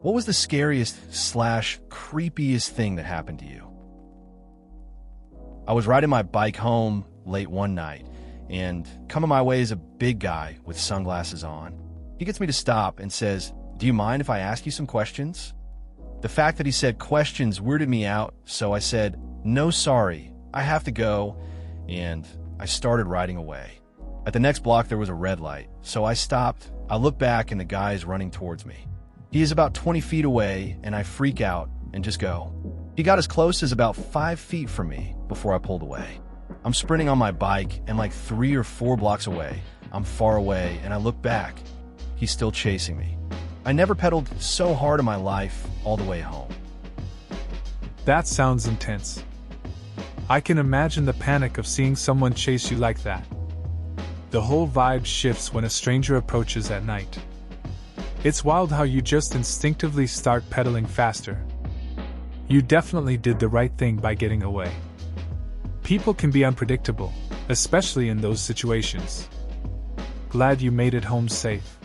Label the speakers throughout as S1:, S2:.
S1: What was the scariest / creepiest thing that happened to you? I was riding my bike home late one night, and coming my way is a big guy with sunglasses on. He gets me to stop and says, "Do you mind if I ask you some questions?" The fact that he said questions weirded me out, so I said, "No, sorry, I have to go," and I started riding away. At the next block there was a red light, so I stopped. I look back and the guy is running towards me. He is about 20 feet away, and I freak out and just go. He got as close as about 5 feet from me before I pulled away. I'm sprinting on my bike, and like 3 or 4 blocks away, I'm far away, and I look back. He's still chasing me. I never pedaled so hard in my life all the way home.
S2: That sounds intense. I can imagine the panic of seeing someone chase you like that. The whole vibe shifts when a stranger approaches at night. It's wild how you just instinctively start pedaling faster. You definitely did the right thing by getting away. People can be unpredictable, especially in those situations. Glad you made it home safe.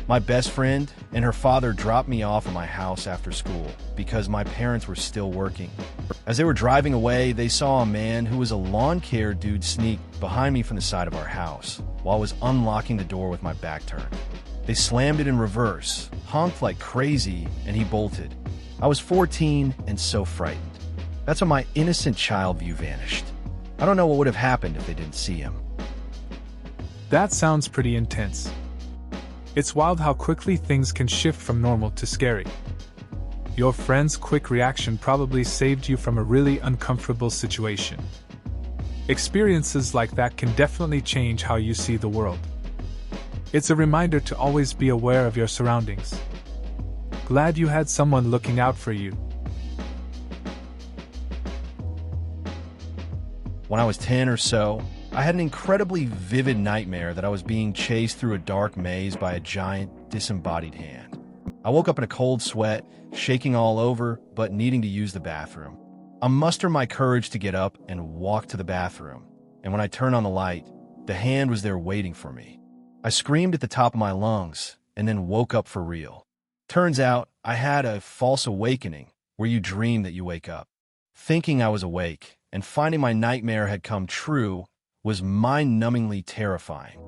S1: My best friend and her father dropped me off at my house after school because my parents were still working. As they were driving away, they saw a man who was a lawn care dude sneak behind me from the side of our house while I was unlocking the door with my back turned. They slammed it in reverse, honked like crazy, and he bolted. I was 14 and so frightened. That's when my innocent child view vanished. I don't know what would have happened if they didn't see him.
S2: That sounds pretty intense. It's wild how quickly things can shift from normal to scary. Your friend's quick reaction probably saved you from a really uncomfortable situation. Experiences like that can definitely change how you see the world. It's a reminder to always be aware of your surroundings. Glad you had someone looking out for you.
S1: When I was 10 or so, I had an incredibly vivid nightmare that I was being chased through a dark maze by a giant, disembodied hand. I woke up in a cold sweat, shaking all over, but needing to use the bathroom. I mustered my courage to get up and walk to the bathroom, and when I turned on the light, the hand was there waiting for me. I screamed at the top of my lungs, and then woke up for real. Turns out, I had a false awakening, where you dream that you wake up. Thinking I was awake, and finding my nightmare had come true, was mind-numbingly terrifying.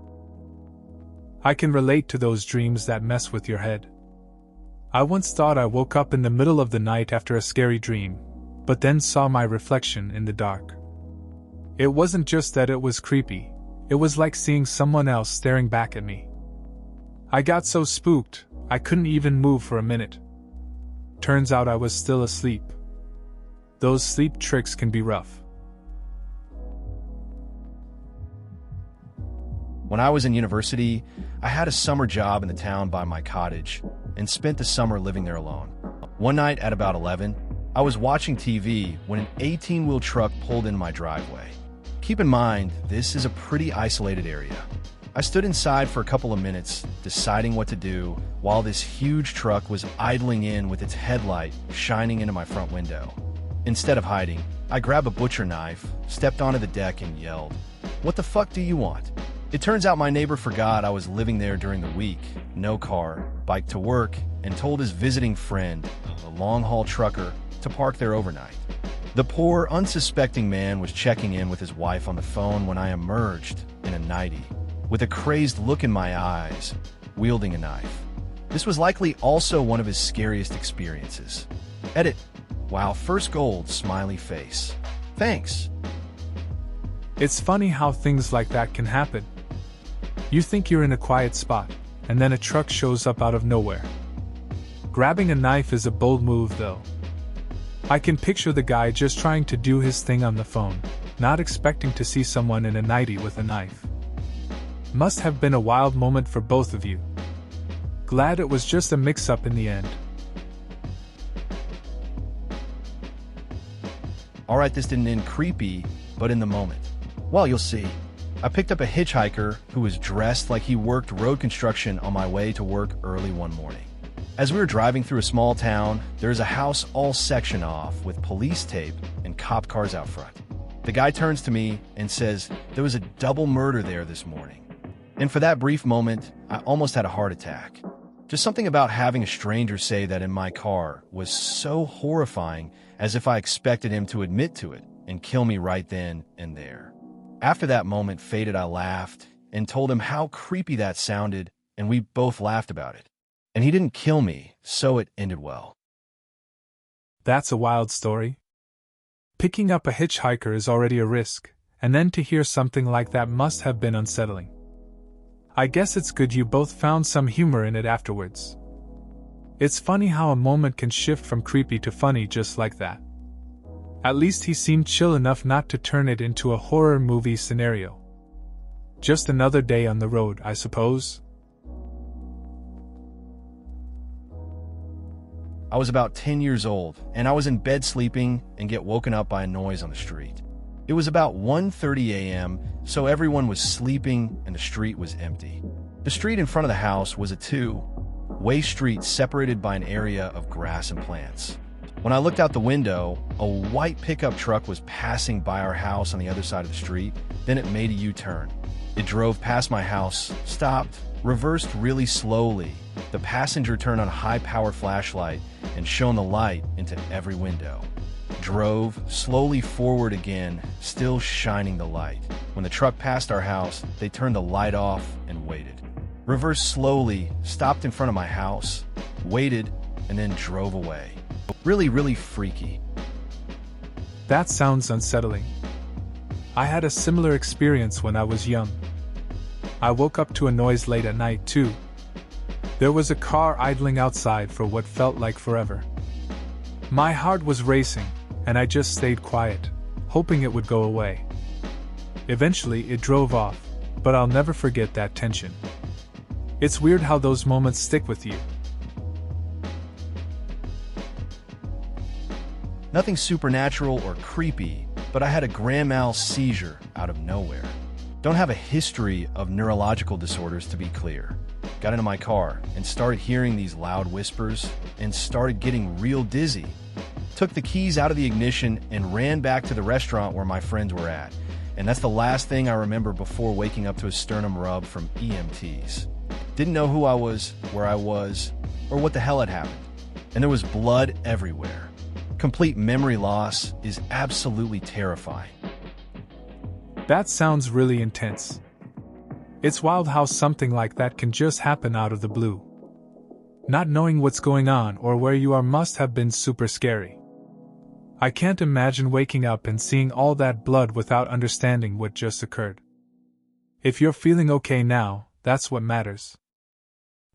S2: I can relate to those dreams that mess with your head. I once thought I woke up in the middle of the night after a scary dream, but then saw my reflection in the dark. It wasn't just that it was creepy, it was like seeing someone else staring back at me. I got so spooked, I couldn't even move for a minute. Turns out I was still asleep. Those sleep tricks can be rough.
S1: When I was in university, I had a summer job in the town by my cottage and spent the summer living there alone. One night at about 11, I was watching TV when an 18-wheel truck pulled in my driveway. Keep in mind, this is a pretty isolated area. I stood inside for a couple of minutes, deciding what to do, while this huge truck was idling in with its headlight shining into my front window. Instead of hiding, I grabbed a butcher knife, stepped onto the deck, and yelled, "What the fuck do you want?" It turns out my neighbor forgot I was living there during the week, no car, biked to work, and told his visiting friend, a long-haul trucker, to park there overnight. The poor, unsuspecting man was checking in with his wife on the phone when I emerged in a nightie, with a crazed look in my eyes, wielding a knife. This was likely also one of his scariest experiences. Edit. Wow, first gold, smiley face. Thanks.
S2: It's funny how things like that can happen. You think you're in a quiet spot, and then a truck shows up out of nowhere. Grabbing a knife is a bold move, though. I can picture the guy just trying to do his thing on the phone, not expecting to see someone in a nightie with a knife. Must have been a wild moment for both of you. Glad it was just a mix-up in the end.
S1: Alright, this didn't end creepy, but in the moment. Well, you'll see. I picked up a hitchhiker who was dressed like he worked road construction on my way to work early one morning. As we were driving through a small town, there's a house all sectioned off with police tape and cop cars out front. The guy turns to me and says, "There was a double murder there this morning." And for that brief moment, I almost had a heart attack. Just something about having a stranger say that in my car was so horrifying, as if I expected him to admit to it and kill me right then and there. After that moment faded, I laughed and told him how creepy that sounded, and we both laughed about it. And he didn't kill me, so it ended well.
S2: That's a wild story. Picking up a hitchhiker is already a risk, and then to hear something like that must have been unsettling. I guess it's good you both found some humor in it afterwards. It's funny how a moment can shift from creepy to funny just like that. At least he seemed chill enough not to turn it into a horror movie scenario. Just another day on the road, I suppose.
S1: I was about 10 years old, and I was in bed sleeping and get woken up by a noise on the street. It was about 1:30 a.m., so everyone was sleeping and the street was empty. The street in front of the house was a two-way street separated by an area of grass and plants. When I looked out the window, a white pickup truck was passing by our house on the other side of the street. Then it made a U-turn. It drove past my house, stopped, reversed really slowly. The passenger turned on a high-power flashlight and shone the light into every window. Drove slowly forward again, still shining the light. When the truck passed our house, they turned the light off and waited. Reversed slowly, stopped in front of my house, waited, and then drove away. Really freaky.
S2: That sounds unsettling. I had a similar experience when I was young. I woke up to a noise late at night too. There was a car idling outside for what felt like forever. My heart was racing, and I just stayed quiet, hoping it would go away. Eventually it drove off, but I'll never forget that tension. It's weird how those moments stick with you.
S1: Nothing supernatural or creepy, but I had a grand mal seizure out of nowhere. Don't have a history of neurological disorders, to be clear. Got into my car and started hearing these loud whispers and started getting real dizzy. Took the keys out of the ignition and ran back to the restaurant where my friends were at. And that's the last thing I remember before waking up to a sternum rub from EMTs. Didn't know who I was, where I was, or what the hell had happened. And there was blood everywhere. Complete memory loss is absolutely terrifying.
S2: That sounds really intense. It's wild how something like that can just happen out of the blue. Not knowing what's going on or where you are must have been super scary. I can't imagine waking up and seeing all that blood without understanding what just occurred. If you're feeling okay now, that's what matters.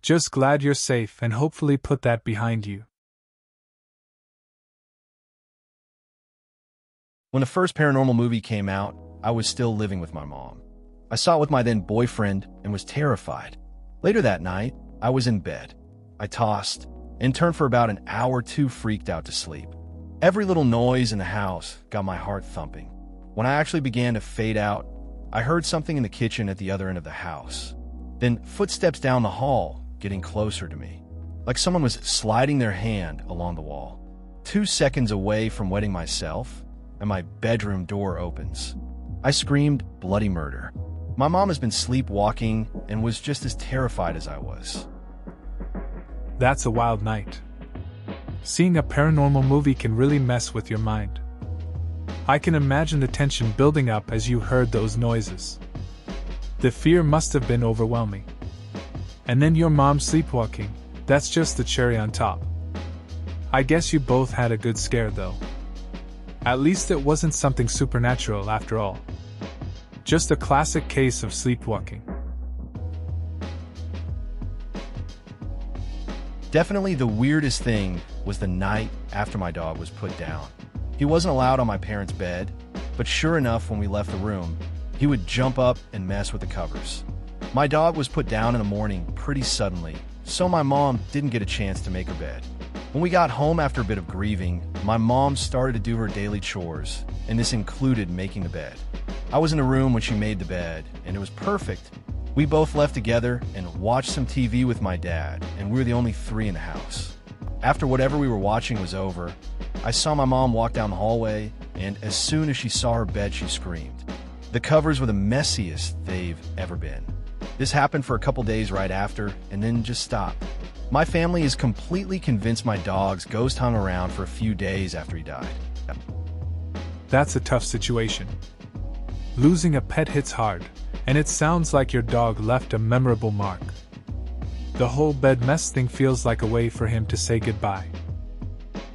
S2: Just glad you're safe and hopefully put that behind you.
S1: When the first paranormal movie came out, I was still living with my mom. I saw it with my then boyfriend and was terrified. Later that night, I was in bed. I tossed and turned for about an hour too freaked out to sleep. Every little noise in the house got my heart thumping. When I actually began to fade out, I heard something in the kitchen at the other end of the house. Then footsteps down the hall, getting closer to me, like someone was sliding their hand along the wall. 2 seconds away from wetting myself, and my bedroom door opens. I screamed bloody murder. My mom has been sleepwalking and was just as terrified as I was.
S2: That's a wild night. Seeing a paranormal movie can really mess with your mind. I can imagine the tension building up as you heard those noises. The fear must have been overwhelming. And then your mom sleepwalking, that's just the cherry on top. I guess you both had a good scare though. At least it wasn't something supernatural after all. Just a classic case of sleepwalking.
S1: Definitely the weirdest thing was the night after my dog was put down. He wasn't allowed on my parents' bed, but sure enough, when we left the room, he would jump up and mess with the covers. My dog was put down in the morning pretty suddenly, so my mom didn't get a chance to make her bed. When we got home after a bit of grieving, my mom started to do her daily chores, and this included making the bed. I was in the room when she made the bed, and it was perfect. We both left together and watched some TV with my dad, and we were the only 3 in the house. After whatever we were watching was over, I saw my mom walk down the hallway, and as soon as she saw her bed, she screamed. The covers were the messiest they've ever been. This happened for a couple days right after, and then just stopped. My family is completely convinced my dog's ghost hung around for a few days after he died.
S2: That's a tough situation. Losing a pet hits hard, and it sounds like your dog left a memorable mark. The whole bed mess thing feels like a way for him to say goodbye.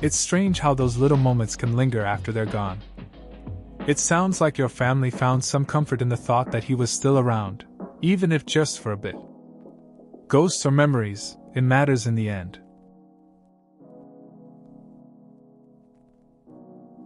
S2: It's strange how those little moments can linger after they're gone. It sounds like your family found some comfort in the thought that he was still around, even if just for a bit. Ghosts or memories, it matters in the end.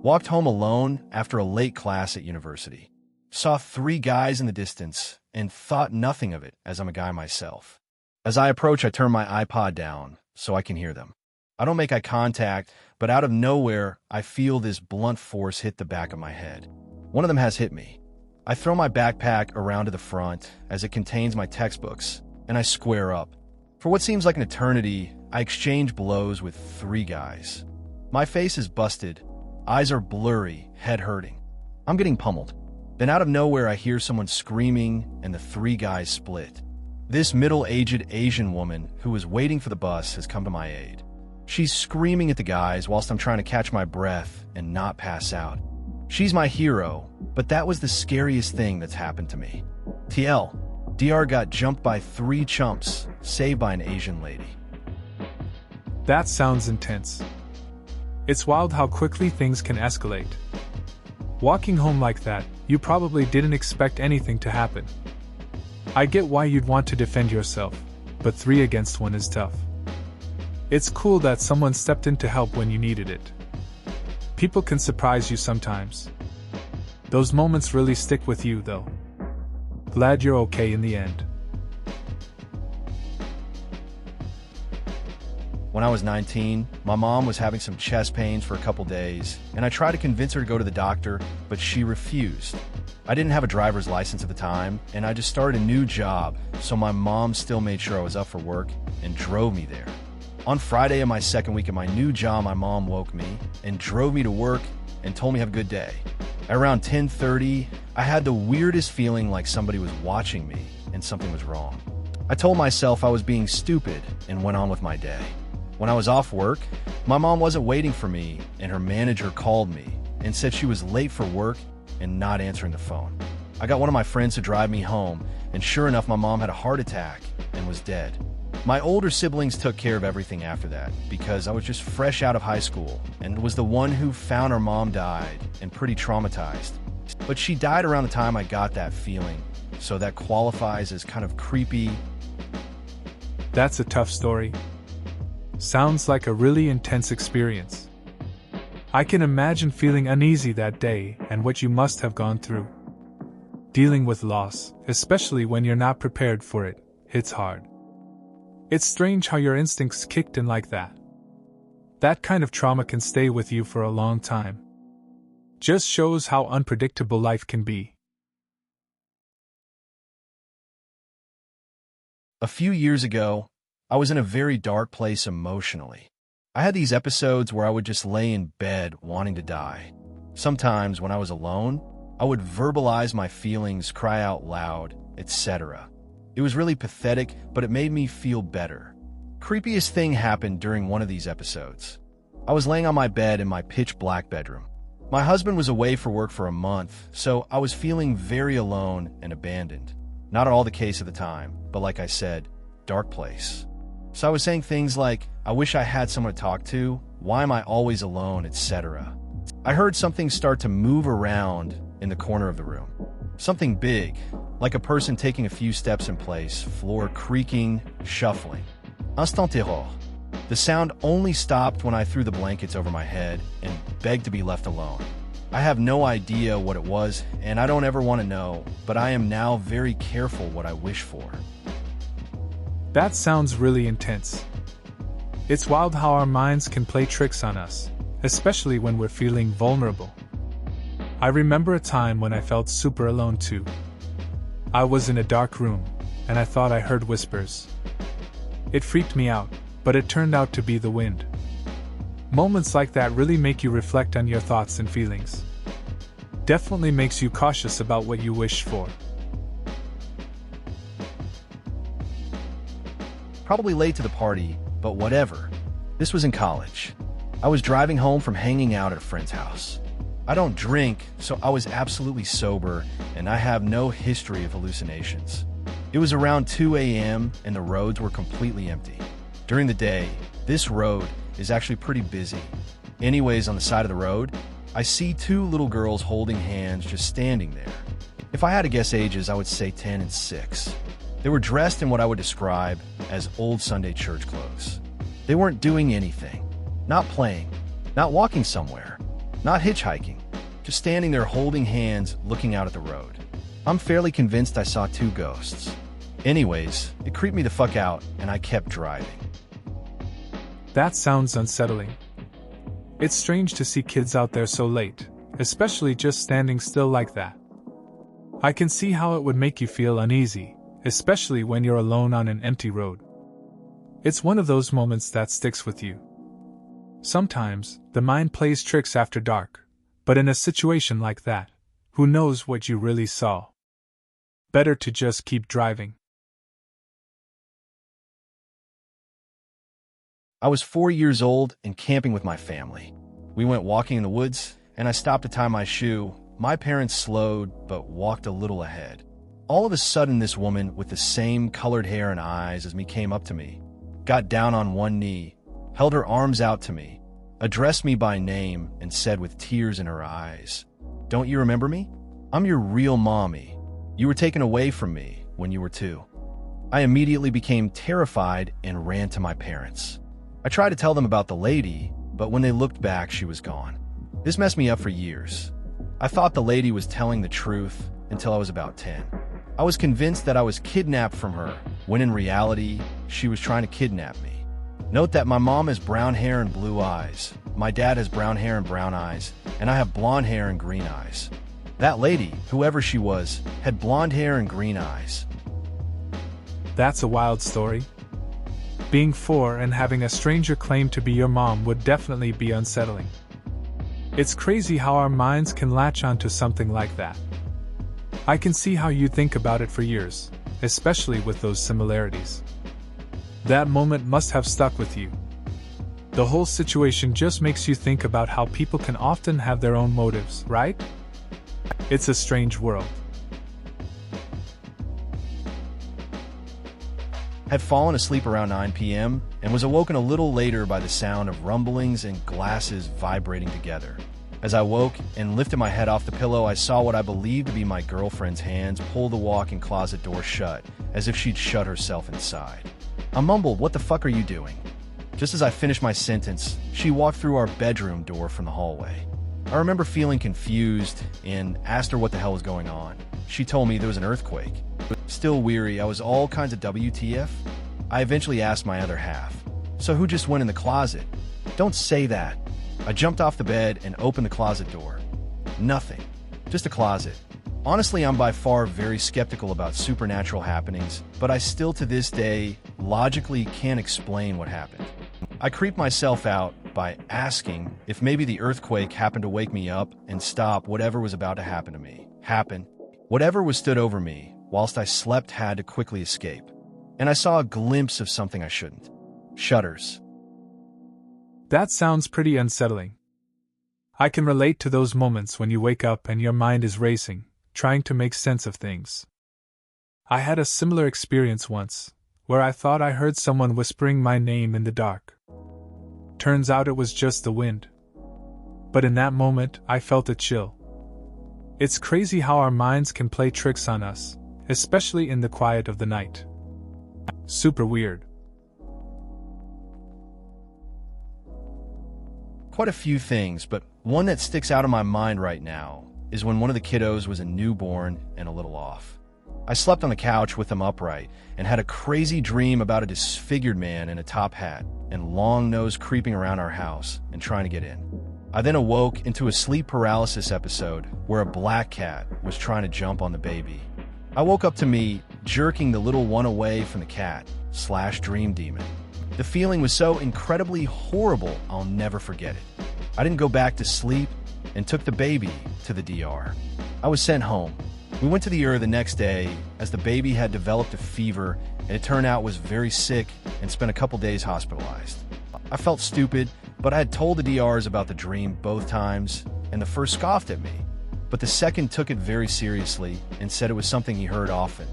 S1: Walked home alone after a late class at university. Saw 3 guys in the distance and thought nothing of it, as I'm a guy myself. As I approach, I turn my iPod down so I can hear them. I don't make eye contact, but out of nowhere, I feel this blunt force hit the back of my head. One of them has hit me. I throw my backpack around to the front as it contains my textbooks, and I square up. For what seems like an eternity, I exchange blows with 3 guys. My face is busted, eyes are blurry, head hurting. I'm getting pummeled. Then out of nowhere, I hear someone screaming, and the 3 guys split. This middle-aged Asian woman who was waiting for the bus has come to my aid. She's screaming at the guys whilst I'm trying to catch my breath and not pass out. She's my hero, but that was the scariest thing that's happened to me. DR got jumped by 3 chumps, saved by an Asian lady.
S2: That sounds intense. It's wild how quickly things can escalate. Walking home like that, you probably didn't expect anything to happen. I get why you'd want to defend yourself, but 3 against 1 is tough. It's cool that someone stepped in to help when you needed it. People can surprise you sometimes. Those moments really stick with you, though. Glad you're okay in the end.
S1: When I was 19, my mom was having some chest pains for a couple days, and I tried to convince her to go to the doctor, but she refused. I didn't have a driver's license at the time, and I just started a new job, so my mom still made sure I was up for work and drove me there. On Friday of my second week at my new job, my mom woke me and drove me to work and told me have a good day. At around 10:30, I had the weirdest feeling like somebody was watching me and something was wrong. I told myself I was being stupid and went on with my day. When I was off work, my mom wasn't waiting for me, and her manager called me and said she was late for work and not answering the phone. I got one of my friends to drive me home, and sure enough, my mom had a heart attack and was dead. My older siblings took care of everything after that because I was just fresh out of high school and was the one who found her mom died and pretty traumatized. But she died around the time I got that feeling, so that qualifies as kind of creepy.
S2: That's a tough story. Sounds like a really intense experience. I can imagine feeling uneasy that day and what you must have gone through. Dealing with loss, especially when you're not prepared for it, hits hard. It's strange how your instincts kicked in like that. That kind of trauma can stay with you for a long time. Just shows how unpredictable life can be.
S1: A few years ago, I was in a very dark place emotionally. I had these episodes where I would just lay in bed wanting to die. Sometimes when I was alone, I would verbalize my feelings, cry out loud, etc. It was really pathetic, but it made me feel better. Creepiest thing happened during one of these episodes. I was laying on my bed in my pitch-black bedroom. My husband was away for work for a month, so I was feeling very alone and abandoned. Not at all the case at the time, but like I said, dark place. So I was saying things like, I wish I had someone to talk to, why am I always alone, etc. I heard something start to move around in the corner of the room. Something big, like a person taking a few steps in place, floor creaking, shuffling. Instant terror. The sound only stopped when I threw the blankets over my head and begged to be left alone. I have no idea what it was, and I don't ever want to know, but I am now very careful what I wish for.
S2: That sounds really intense. It's wild how our minds can play tricks on us, especially when we're feeling vulnerable. I remember a time when I felt super alone too. I was in a dark room, and I thought I heard whispers. It freaked me out, but it turned out to be the wind. Moments like that really make you reflect on your thoughts and feelings. Definitely makes you cautious about what you wish for.
S1: Probably late to the party, but whatever. This was in college. I was driving home from hanging out at a friend's house. I don't drink, so I was absolutely sober, and I have no history of hallucinations. It was around 2 a.m., and the roads were completely empty. During the day, this road is actually pretty busy. Anyways, on the side of the road, I see two little girls holding hands just standing there. If I had to guess ages, I would say 10 and 6. They were dressed in what I would describe as old Sunday church clothes. They weren't doing anything, not playing, not walking somewhere, not hitchhiking, just standing there holding hands looking out at the road. I'm fairly convinced I saw two ghosts. Anyways, it creeped me the fuck out, and I kept driving.
S2: That sounds unsettling. It's strange to see kids out there so late, especially just standing still like that. I can see how it would make you feel uneasy, especially when you're alone on an empty road. It's one of those moments that sticks with you. Sometimes, the mind plays tricks after dark, but in a situation like that, who knows what you really saw? Better to just keep driving.
S1: I was 4 years old and camping with my family. We went walking in the woods, and I stopped to tie my shoe. My parents slowed, but walked a little ahead. All of a sudden, this woman with the same colored hair and eyes as me came up to me, got down on one knee, held her arms out to me, addressed me by name, and said with tears in her eyes, "Don't you remember me? I'm your real mommy. You were taken away from me when you were 2. I immediately became terrified and ran to my parents. I tried to tell them about the lady, but when they looked back, she was gone. This messed me up for years. I thought the lady was telling the truth until I was about 10. I was convinced that I was kidnapped from her, when in reality, she was trying to kidnap me. Note that my mom has brown hair and blue eyes, my dad has brown hair and brown eyes, and I have blonde hair and green eyes. That lady, whoever she was, had blonde hair and green eyes."
S2: That's a wild story. Being 4 and having a stranger claim to be your mom would definitely be unsettling. It's crazy how our minds can latch onto something like that. I can see how you think about it for years, especially with those similarities. That moment must have stuck with you. The whole situation just makes you think about how people can often have their own motives, right? It's a strange world.
S1: Had fallen asleep around 9 p.m. and was awoken a little later by the sound of rumblings and glasses vibrating together. As I woke and lifted my head off the pillow, I saw what I believed to be my girlfriend's hands pull the walk-in closet door shut, as if she'd shut herself inside. I mumbled, "What the fuck are you doing?" Just as I finished my sentence, she walked through our bedroom door from the hallway. I remember feeling confused and asked her what the hell was going on. She told me there was an earthquake. Still weary, I was all kinds of WTF. I eventually asked my other half, "So who just went in the closet?" "Don't say that." I jumped off the bed and opened the closet door. Nothing. Just a closet. Honestly, I'm by far very skeptical about supernatural happenings, but I still to this day logically can't explain what happened. I creeped myself out by asking if maybe the earthquake happened to wake me up and stop whatever was about to happen to me. Whatever was stood over me whilst I slept had to quickly escape. And I saw a glimpse of something I shouldn't. Shutters.
S2: That sounds pretty unsettling. I can relate to those moments when you wake up and your mind is racing, trying to make sense of things. I had a similar experience once, where I thought I heard someone whispering my name in the dark. Turns out it was just the wind. But in that moment, I felt a chill. It's crazy how our minds can play tricks on us, especially in the quiet of the night. Super weird.
S1: Quite a few things, but one that sticks out in my mind right now is when one of the kiddos was a newborn and a little off. I slept on the couch with him upright and had a crazy dream about a disfigured man in a top hat and long nose creeping around our house and trying to get in. I then awoke into a sleep paralysis episode where a black cat was trying to jump on the baby. I woke up to me jerking the little one away from the cat/dream demon. The feeling was so incredibly horrible, I'll never forget it. I didn't go back to sleep and took the baby to the DR. I was sent home. We went to the ER the next day as the baby had developed a fever and it turned out was very sick and spent a couple days hospitalized. I felt stupid, but I had told the DRs about the dream both times, and the first scoffed at me, but the second took it very seriously and said it was something he heard often.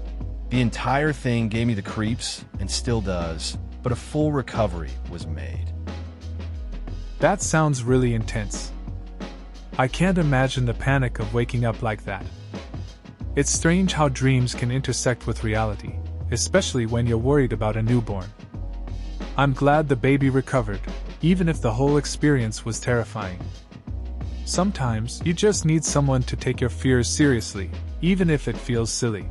S1: The entire thing gave me the creeps, and still does, but a full recovery was made.
S2: That sounds really intense. I can't imagine the panic of waking up like that. It's strange how dreams can intersect with reality, especially when you're worried about a newborn. I'm glad the baby recovered, even if the whole experience was terrifying. Sometimes, you just need someone to take your fears seriously, even if it feels silly.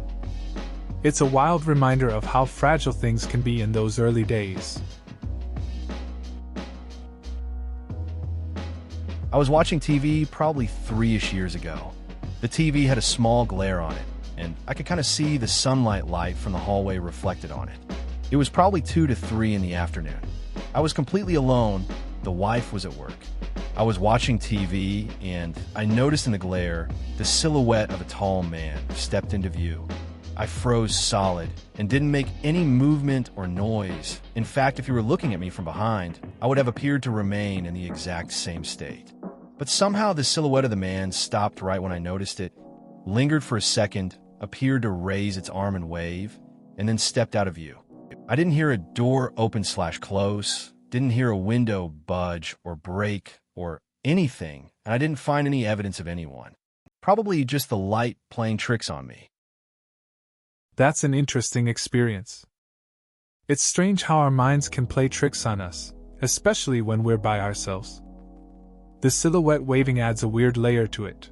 S2: It's a wild reminder of how fragile things can be in those early days.
S1: I was watching TV probably 3-ish years ago. The TV had a small glare on it, and I could kind of see the sunlight light from the hallway reflected on it. It was probably 2 to 3 in the afternoon. I was completely alone. The wife was at work. I was watching TV, and I noticed in the glare the silhouette of a tall man stepped into view. I froze solid and didn't make any movement or noise. In fact, if you were looking at me from behind, I would have appeared to remain in the exact same state. But somehow the silhouette of the man stopped right when I noticed it, lingered for a second, appeared to raise its arm and wave, and then stepped out of view. I didn't hear a door open/close, didn't hear a window budge or break or anything, and I didn't find any evidence of anyone. Probably just the light playing tricks on me.
S2: That's an interesting experience. It's strange how our minds can play tricks on us, especially when we're by ourselves. The silhouette waving adds a weird layer to it.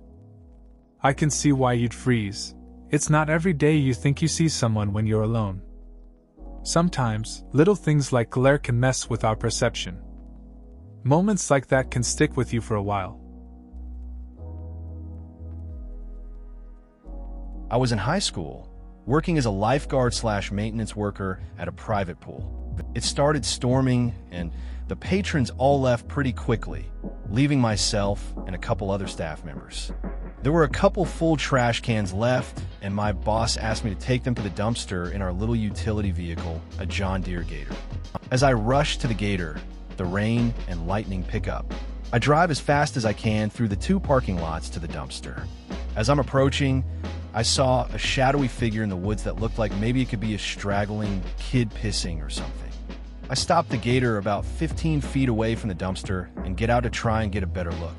S2: I can see why you'd freeze. It's not every day you think you see someone when you're alone. Sometimes, little things like glare can mess with our perception. Moments like that can stick with you for a while.
S1: I was in high school, working as a lifeguard/maintenance worker at a private pool. It started storming, and the patrons all left pretty quickly, leaving myself and a couple other staff members. There were a couple full trash cans left, and my boss asked me to take them to the dumpster in our little utility vehicle, a John Deere Gator. As I rush to the Gator, the rain and lightning pick up. I drive as fast as I can through the 2 parking lots to the dumpster. As I'm approaching, I saw a shadowy figure in the woods that looked like maybe it could be a straggling kid pissing or something. I stop the Gator about 15 feet away from the dumpster and get out to try and get a better look.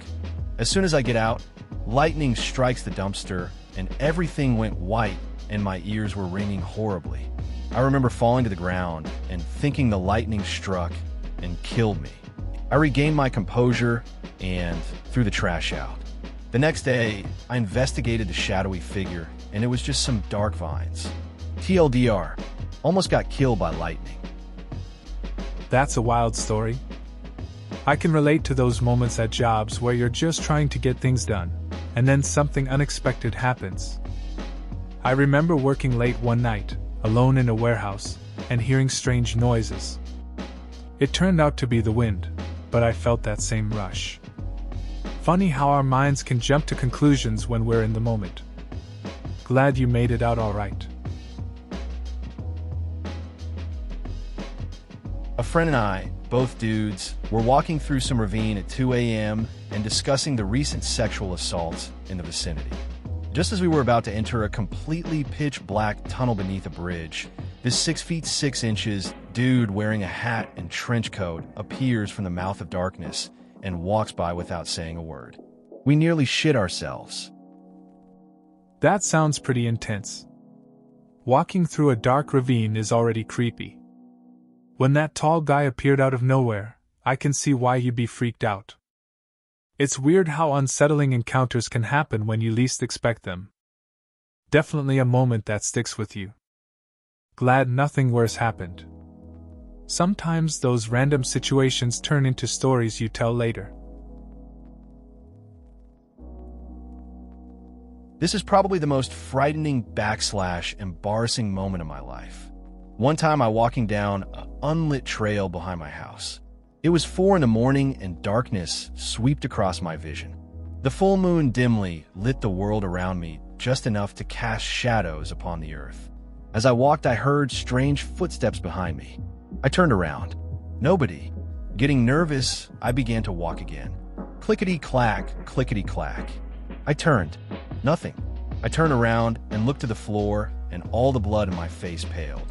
S1: As soon as I get out, lightning strikes the dumpster and everything went white and my ears were ringing horribly. I remember falling to the ground and thinking the lightning struck and killed me. I regained my composure and threw the trash out. The next day, I investigated the shadowy figure, and it was just some dark vines. TLDR, almost got killed by lightning.
S2: That's a wild story. I can relate to those moments at jobs where you're just trying to get things done, and then something unexpected happens. I remember working late one night, alone in a warehouse, and hearing strange noises. It turned out to be the wind, but I felt that same rush. Funny how our minds can jump to conclusions when we're in the moment. Glad you made it out all right.
S1: A friend and I, both dudes, were walking through some ravine at 2 a.m. and discussing the recent sexual assaults in the vicinity. Just as we were about to enter a completely pitch-black tunnel beneath a bridge, this 6 feet 6 inches dude wearing a hat and trench coat appears from the mouth of darkness and walks by without saying a word. We nearly shit ourselves.
S2: That sounds pretty intense. Walking through a dark ravine is already creepy. When that tall guy appeared out of nowhere, I can see why you'd be freaked out. It's weird how unsettling encounters can happen when you least expect them. Definitely a moment that sticks with you. Glad nothing worse happened. Sometimes those random situations turn into stories you tell later.
S1: This is probably the most frightening / embarrassing moment of my life. One time I walking down an unlit trail behind my house. It was 4 a.m. and darkness swept across my vision. The full moon dimly lit the world around me just enough to cast shadows upon the earth. As I walked, I heard strange footsteps behind me. I turned around. Nobody. Getting nervous, I began to walk again. Clickety-clack, clickety-clack. I turned. Nothing. I turned around and looked to the floor, and all the blood in my face paled.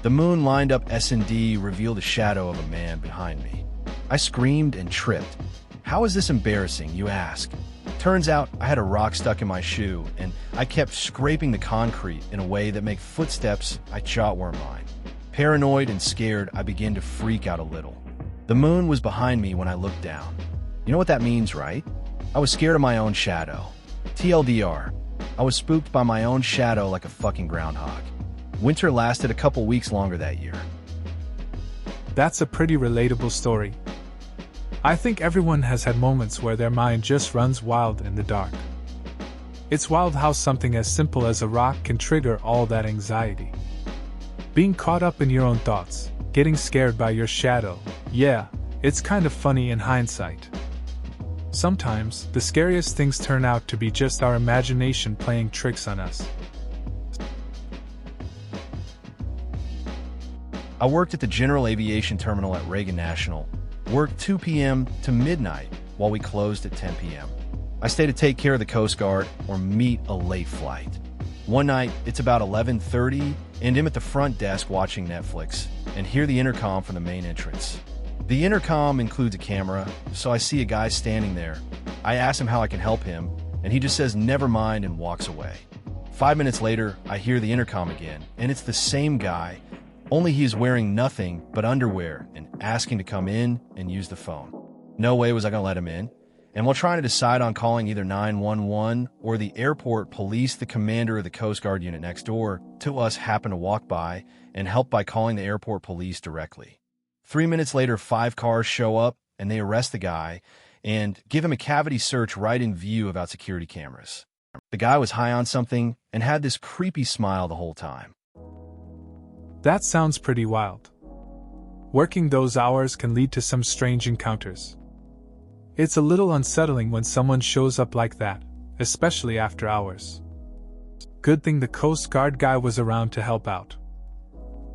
S1: The moon lined up S&D revealed a shadow of a man behind me. I screamed and tripped. How is this embarrassing, you ask? Turns out I had a rock stuck in my shoe, and I kept scraping the concrete in a way that made footsteps I thought were mine. Paranoid and scared, I began to freak out a little. The moon was behind me when I looked down. You know what that means, right? I was scared of my own shadow. TLDR, I was spooked by my own shadow like a fucking groundhog. Winter lasted a couple weeks longer that year.
S2: That's a pretty relatable story. I think everyone has had moments where their mind just runs wild in the dark. It's wild how something as simple as a rock can trigger all that anxiety. Being caught up in your own thoughts, getting scared by your shadow, yeah, it's kind of funny in hindsight. Sometimes, the scariest things turn out to be just our imagination playing tricks on us.
S1: I worked at the General Aviation Terminal at Reagan National, worked 2 p.m. to midnight while we closed at 10 p.m. I stay to take care of the Coast Guard or meet a late flight. One night, it's about 11:30, and I'm at the front desk watching Netflix and hear the intercom from the main entrance. The intercom includes a camera, so I see a guy standing there. I ask him how I can help him, and he just says never mind and walks away. 5 minutes later, I hear the intercom again, and it's the same guy, only he's wearing nothing but underwear and asking to come in and use the phone. No way was I going to let him in. And while trying to decide on calling either 911 or the airport police, the commander of the Coast Guard unit next door to us happened to walk by and help by calling the airport police directly. 3 minutes later, 5 cars show up and they arrest the guy and give him a cavity search right in view of our security cameras. The guy was high on something and had this creepy smile the whole time.
S2: That sounds pretty wild. Working those hours can lead to some strange encounters. It's a little unsettling when someone shows up like that, especially after hours. Good thing the Coast Guard guy was around to help out.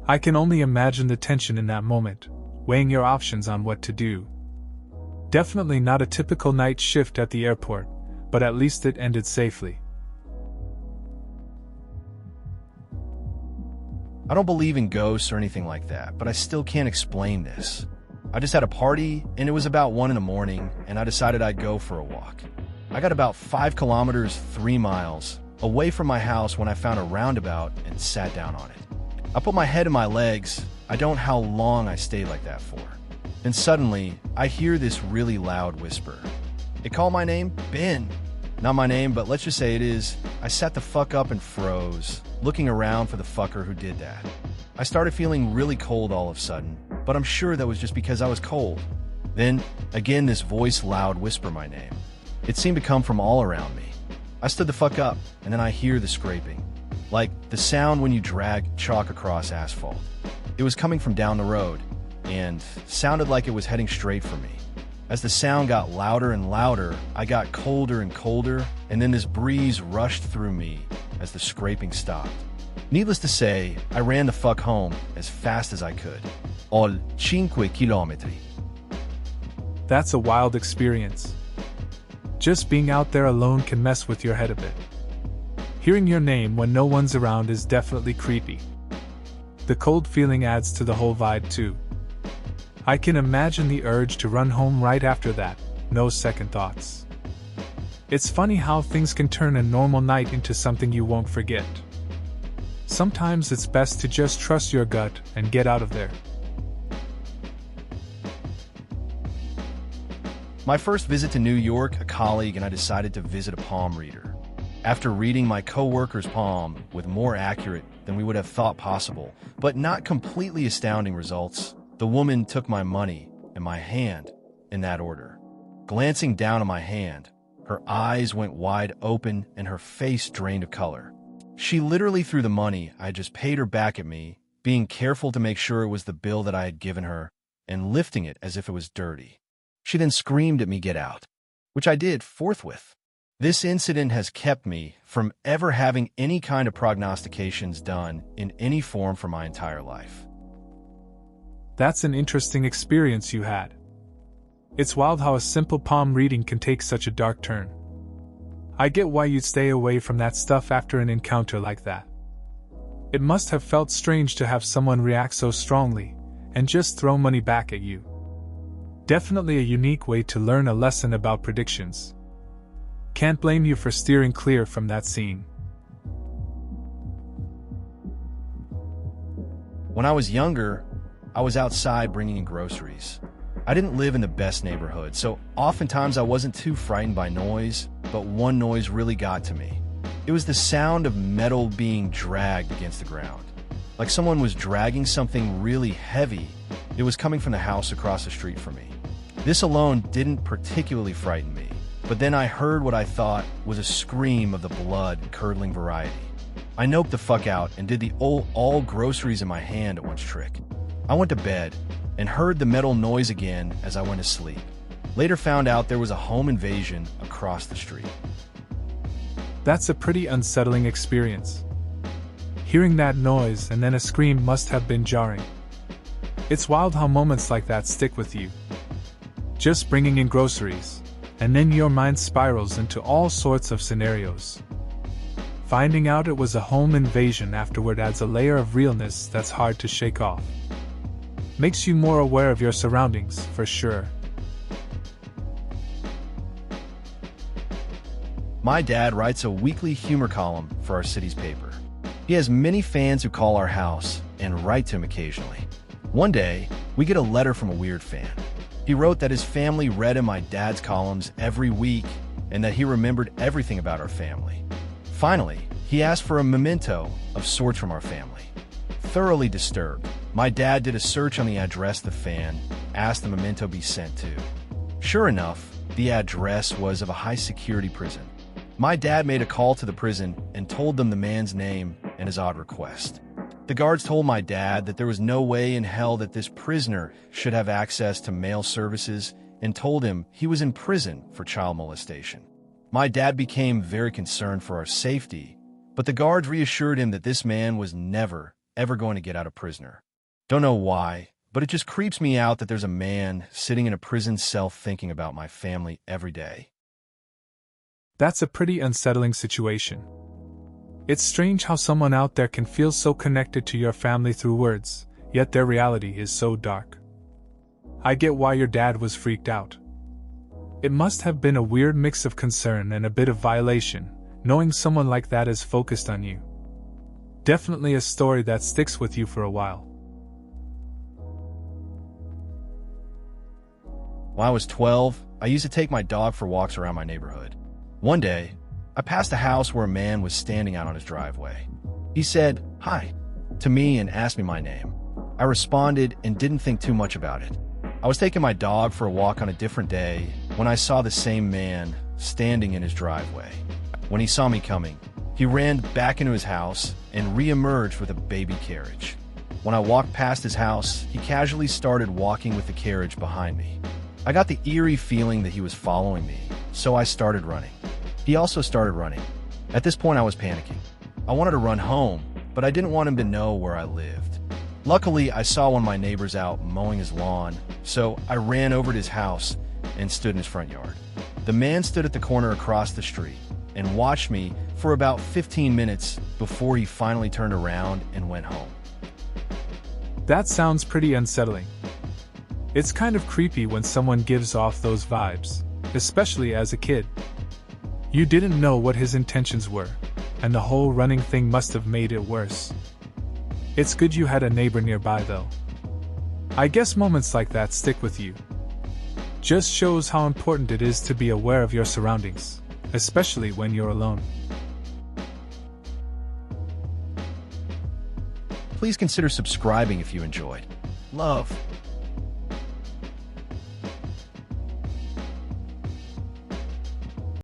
S2: I can only imagine the tension in that moment, weighing your options on what to do. Definitely not a typical night shift at the airport, but at least it ended safely.
S1: I don't believe in ghosts or anything like that, but I still can't explain this. I just had a party, and it was about 1 in the morning, and I decided I'd go for a walk. I got about 5 kilometers, 3 miles, away from my house when I found a roundabout and sat down on it. I put my head in my legs. I don't know how long I stayed like that for. And suddenly, I hear this really loud whisper. It called my name? Ben. Not my name, but let's just say it is. I sat the fuck up and froze, looking around for the fucker who did that. I started feeling really cold all of a sudden, but I'm sure that was just because I was cold. Then, again, this voice loud whisper my name. It seemed to come from all around me. I stood the fuck up, and then I hear the scraping. Like the sound when you drag chalk across asphalt. It was coming from down the road, and sounded like it was heading straight for me. As the sound got louder and louder, I got colder and colder, and then this breeze rushed through me as the scraping stopped. Needless to say, I ran the fuck home as fast as I could. All 5 chilometri.
S2: That's a wild experience. Just being out there alone can mess with your head a bit. Hearing your name when no one's around is definitely creepy. The cold feeling adds to the whole vibe too. I can imagine the urge to run home right after that, no second thoughts. It's funny how things can turn a normal night into something you won't forget. Sometimes it's best to just trust your gut and get out of there.
S1: My first visit to New York, a colleague and I decided to visit a palm reader. After reading my co-worker's palm with more accurate than we would have thought possible, but not completely astounding results, the woman took my money and my hand in that order. Glancing down at my hand, her eyes went wide open and her face drained of color. She literally threw the money I had just paid her back at me, being careful to make sure it was the bill that I had given her, and lifting it as if it was dirty. She then screamed at me, "Get out," which I did forthwith. This incident has kept me from ever having any kind of prognostications done in any form for my entire life.
S2: That's an interesting experience you had. It's wild how a simple palm reading can take such a dark turn. I get why you'd stay away from that stuff after an encounter like that. It must have felt strange to have someone react so strongly and just throw money back at you. Definitely a unique way to learn a lesson about predictions. Can't blame you for steering clear from that scene.
S1: When I was younger, I was outside bringing in groceries. I didn't live in the best neighborhood, so oftentimes I wasn't too frightened by noise, but one noise really got to me. It was the sound of metal being dragged against the ground. Like someone was dragging something really heavy. It was coming from the house across the street from me. This alone didn't particularly frighten me, but then I heard what I thought was a scream of the blood-curdling variety. I noped the fuck out and did the all groceries in my hand at once trick. I went to bed and heard the metal noise again as I went to sleep. Later found out there was a home invasion across the street.
S2: That's a pretty unsettling experience. Hearing that noise and then a scream must have been jarring. It's wild how moments like that stick with you. Just bringing in groceries, and then your mind spirals into all sorts of scenarios. Finding out it was a home invasion afterward adds a layer of realness that's hard to shake off. Makes you more aware of your surroundings, for sure.
S1: My dad writes a weekly humor column for our city's paper. He has many fans who call our house and write to him occasionally. One day, we get a letter from a weird fan. He wrote that his family read in my dad's columns every week and that he remembered everything about our family. Finally, he asked for a memento of sorts from our family. Thoroughly disturbed, my dad did a search on the address the fan asked the memento be sent to. Sure enough, the address was of a high-security prison. My dad made a call to the prison and told them the man's name and his odd request. The guards told my dad that there was no way in hell that this prisoner should have access to mail services and told him he was in prison for child molestation. My dad became very concerned for our safety, but the guards reassured him that this man was never, ever going to get out of prisoner. Don't know why, but it just creeps me out that there's a man sitting in a prison cell thinking about my family every day.
S2: That's a pretty unsettling situation. It's strange how someone out there can feel so connected to your family through words, yet their reality is so dark. I get why your dad was freaked out. It must have been a weird mix of concern and a bit of violation, knowing someone like that is focused on you. Definitely a story that sticks with you for a while.
S1: When I was 12, I used to take my dog for walks around my neighborhood. One day, I passed a house where a man was standing out on his driveway. He said, "Hi," to me and asked me my name. I responded and didn't think too much about it. I was taking my dog for a walk on a different day when I saw the same man standing in his driveway. When he saw me coming, he ran back into his house and re-emerged with a baby carriage. When I walked past his house, he casually started walking with the carriage behind me. I got the eerie feeling that he was following me, so I started running. He also started running. At this point, I was panicking. I wanted to run home, but I didn't want him to know where I lived. Luckily, I saw one of my neighbors out mowing his lawn, so I ran over to his house and stood in his front yard. The man stood at the corner across the street and watched me for about 15 minutes before he finally turned around and went home.
S2: That sounds pretty unsettling. It's kind of creepy when someone gives off those vibes, especially as a kid. You didn't know what his intentions were, and the whole running thing must have made it worse. It's good you had a neighbor nearby, though. I guess moments like that stick with you. Just shows how important it is to be aware of your surroundings, especially when you're alone.
S1: Please consider subscribing if you enjoyed. Love.